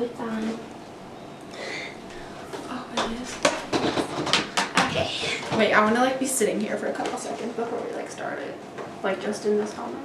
totally fine. Oh, it is. Okay. Wait, I want to like be sitting here for a couple seconds before we like start it. Like just in this helmet.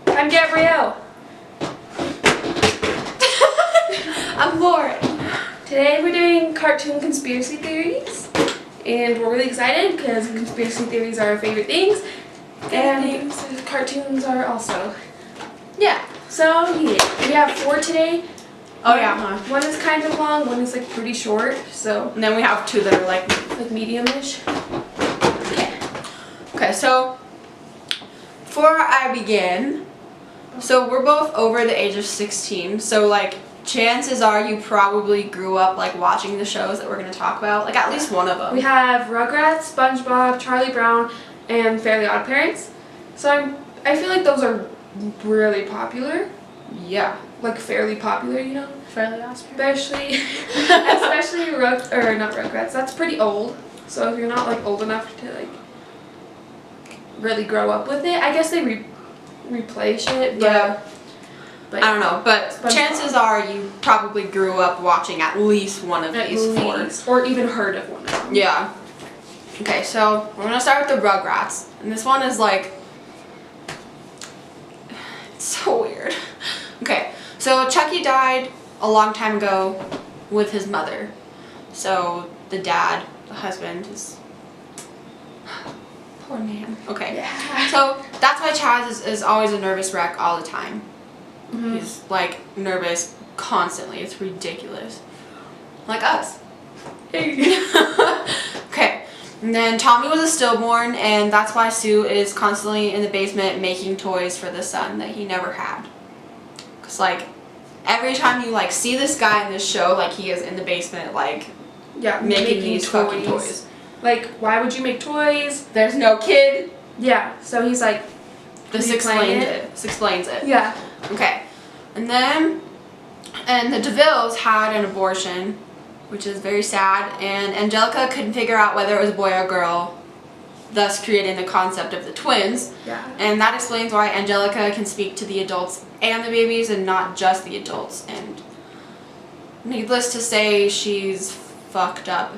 I'm Gabrielle. I'm Lauren. Today we're doing cartoon conspiracy theories. And we're really excited because conspiracy theories are our favorite things. And cartoons are also. Yeah. So yeah, we have 4 today. Oh yeah. One is kind of long, one is like pretty short, so And then we have 2 that are like medium-ish. Okay, so before I begin, so we're both over the age of 16, so like chances are you probably grew up like watching the shows that we're going to talk about, like at least one of them. We have Rugrats, SpongeBob, Charlie Brown, and Fairly Odd Parents. So I feel like those are really popular, Yeah. like fairly popular, you know? Fairly Odd Parents. Especially not Rugrats. That's pretty old. So if you're not like old enough to like really grow up with it, I guess they replace it. But, Yeah. But I don't know, but SpongeBob. chances are you probably grew up watching at least one of these 4. Or even heard of one of them. Yeah. Okay, so we're gonna start with the Rugrats, and this one is like, it's so weird. Okay, so Chucky died a long time ago with his mother. So the dad, the husband, is poor man. Okay. Yeah. So that's why Chaz is always a nervous wreck all the time. Mm-hmm. He's like nervous constantly. It's ridiculous. Like us. Okay. And then Tommy was a stillborn, and that's why Sue is constantly in the basement making toys for the son that he never had. Cause like every time you like see this guy in this show, like he is in the basement like making these fucking toys. Like, why would you make toys? There's no kid. Yeah. So he's like, This explains it. This explains it. yeah. Okay. And the DeVilles had an abortion, which is very sad, and Angelica couldn't figure out whether it was a boy or girl, thus creating the concept of the twins. Yeah. And that explains why Angelica can speak to the adults and the babies and not just the adults. And needless to say, she's fucked up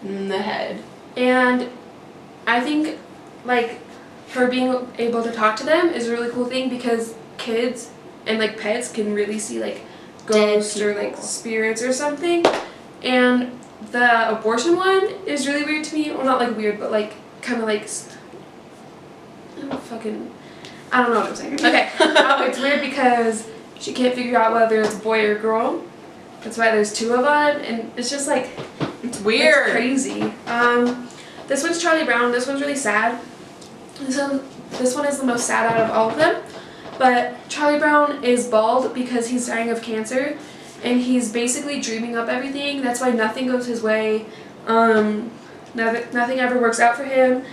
in the head. And I think, like, her being able to talk to them is a really cool thing because kids and, like, pets can really see, like, ghosts or, like, spirits or something. And the abortion one is really weird to me. Well, not, like, weird, but, like, kind of, like, I don't know what I'm saying. Okay. It's weird because she can't figure out whether it's a boy or girl. That's why there's 2 of them. And it's just, like, It's weird. it's crazy. This one's Charlie Brown. This one's really sad. This one is the most sad out of all of them. But Charlie Brown is bald because he's dying of cancer, and he's basically dreaming up everything. That's why nothing goes his way. Nothing ever works out for him.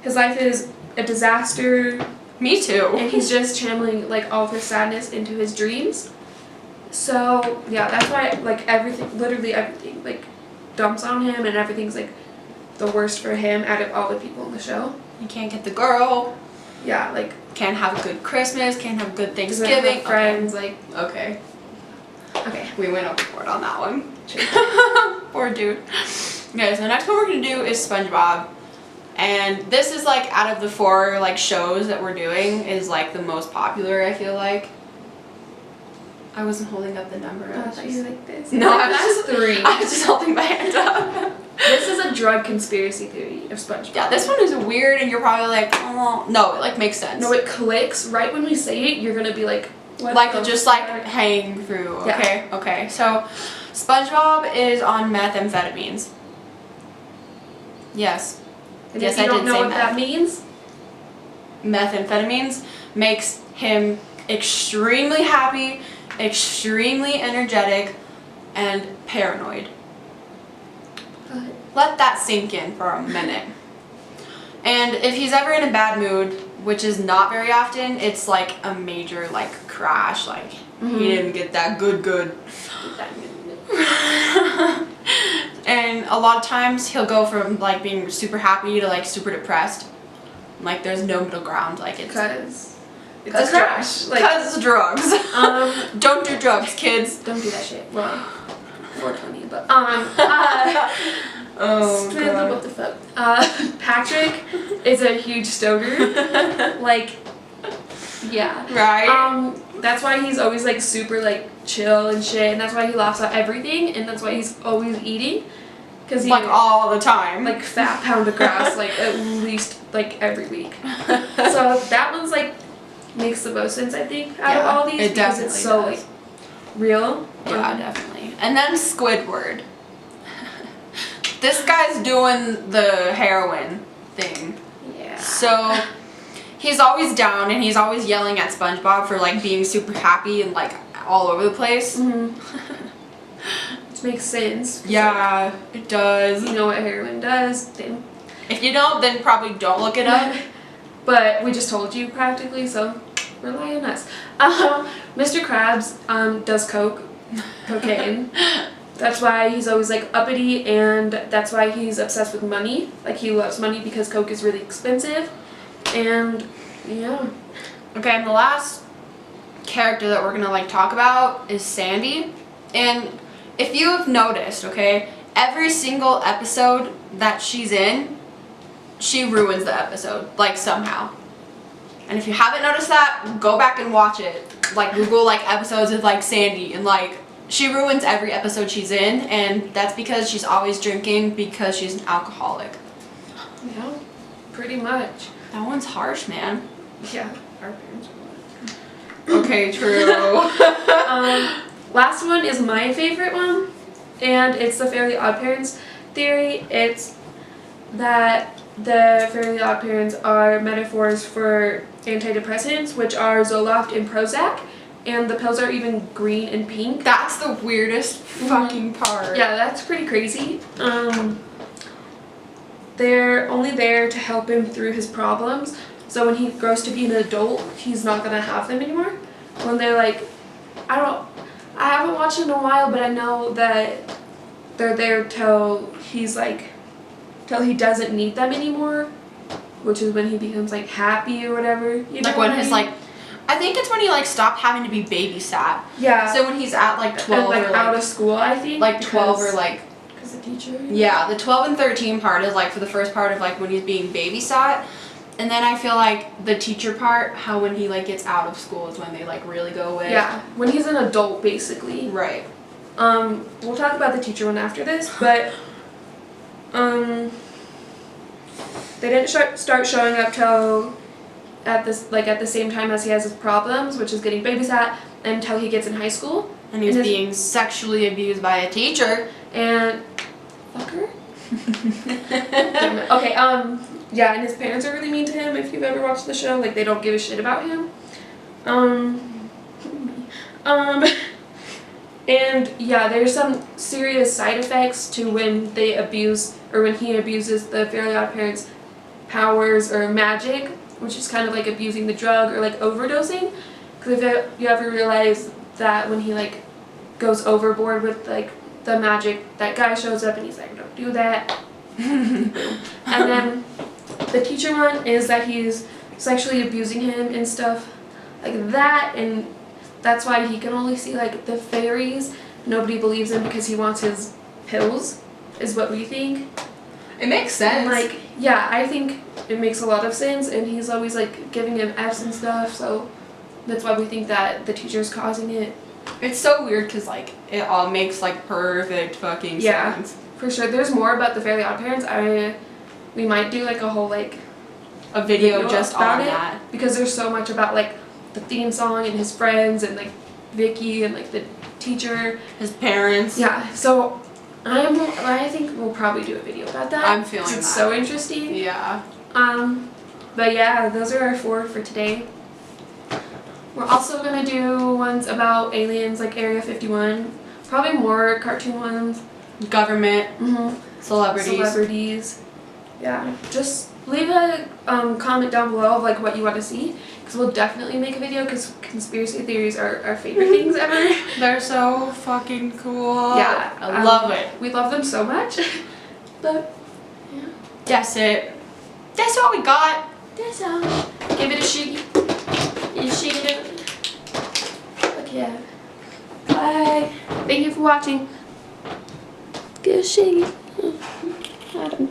His life is a disaster, Me too. and he's just channeling like all of his sadness into his dreams. So yeah, that's why like literally everything, like dumps on him, and everything's like the worst for him out of all the people in the show. You can't get the girl. Yeah, like Can't have a good Christmas. Can't have a good doesn't have Thanksgiving. friends, like Okay. okay. We went overboard on that one. Poor dude. Okay, so the next one we're gonna do is SpongeBob. And this is like out of the 4 like shows that we're doing is like the most popular, I feel like. I wasn't holding up the number. I thought you like this. No, Like, I was that's just 3. I was just holding my hand up. This is a drug conspiracy theory of SpongeBob. Yeah, this one is weird and you're probably like, oh no, it like makes sense. No, it clicks right when we say it. You're gonna be like, what? Like the just like fuck? hanging through. Yeah. Okay. Okay. So SpongeBob is on methamphetamines. Yes. And Yes, if you I don't did know say what meth. that means, Methamphetamines makes him extremely happy, extremely energetic, and paranoid. Let that sink in for a minute. And if he's ever in a bad mood, which is not very often, it's like a major like crash, like he didn't get that good. And a lot of times he'll go from like being super happy to like super depressed. Like there's no middle ground. Like it's Because it's a crash. Like, because it's drugs. Don't do drugs, kids. don't do that shit. Well, 420, but Oh god. what the fuck? Patrick is a huge stoner. Like, yeah. Right. That's why he's always like super like chill and shit, and that's why he laughs at everything, and that's why he's always eating, because he like all the time. like fat pound of grass like at least like every week. So that one's like makes the most sense I think out of all these it because definitely it's so does. like real. Yeah, definitely. And then Squidward. This guy's doing the heroin thing. Yeah. So he's always down and he's always yelling at SpongeBob for like being super happy and like all over the place. Which makes sense. Yeah, it does. You know what heroin does. Then. If you don't, then probably don't look it up. But we just told you practically, so rely on us. Mr. Krabs does cocaine. That's why he's always like uppity, and that's why he's obsessed with money. Like he loves money because coke is really expensive. And yeah. Okay, and the last character that we're gonna like talk about is Sandy. And if you have noticed, okay, every single episode that she's in, she ruins the episode, like somehow. And if you haven't noticed that, go back and watch it. Like Google like episodes of like Sandy, and like she ruins every episode she's in, and that's because she's always drinking because she's an alcoholic. Yeah, pretty much. That one's harsh, man. Yeah, our parents were. Okay, true. Last one is my favorite one, and it's the Fairly Odd Parents theory. It's that the Fairly Odd Parents are metaphors for antidepressants, which are Zoloft and Prozac, and the pills are even green and pink. That's the weirdest fucking part. Yeah, that's pretty crazy. They're only there to help him through his problems. So when he grows to be an adult, he's not gonna have them anymore. When they're like, I haven't watched it in a while, but I know that they're there till he doesn't need them anymore, which is when he becomes like happy or whatever. You know Like when what I his mean? like, I think it's when he like stopped having to be babysat. Yeah. So when he's at like 12 and like or out like, of school, I think. like 12 or like, Because the teacher. yeah, the 12 and 13 part is like for the first part of like when he's being babysat. And then I feel like the teacher part, how when he like gets out of school is when they like really go away. Yeah, when he's an adult basically. Right. We'll talk about the teacher one after this, but they didn't start showing up till at the same time as he has his problems, which is getting babysat, until he gets in high school. And he's being sexually abused by a teacher. And fucker. Damn it. Okay, yeah, and his parents are really mean to him. If you've ever watched the show, like they don't give a shit about him. And yeah, there's some serious side effects to when they abuse or when he abuses the Fairly Odd Parents' powers or magic, which is kind of like abusing the drug or like overdosing. Because if you ever realize that when he like goes overboard with like the magic, that guy shows up and he's like, don't do that. And then the teacher one is that he's sexually abusing him and stuff like that, and that's why he can only see like the fairies. Nobody believes him because he wants his pills, is what we think. It makes sense. And, like, yeah, I think it makes a lot of sense, and he's always like giving him F's and stuff, so that's why we think that the teacher's causing it. It's so weird because like it all makes like perfect fucking sense. For sure. There's more about the Fairly Odd Parents. We might do like a whole like A video just about on it, that. because there's so much about like the theme song and his friends and like Vicky and like the teacher, His parents. Yeah. So I think we'll probably do a video about that. I'm feeling It's that. so interesting. Yeah. But yeah, those are our 4 for today. We're also gonna do ones about aliens, like Area 51. Probably more cartoon ones. Government. Mm-hmm. Celebrities. Yeah, just leave a comment down below of like what you want to see, because we'll definitely make a video, because conspiracy theories are our favorite things ever. They're so fucking cool. Yeah, I love it. We love them so much. But yeah, That's it. That's all we got. that's all. Give it a shiggy. You shake it up. Fuck yeah. Bye. Thank you for watching. Give a shiggy. I don't know.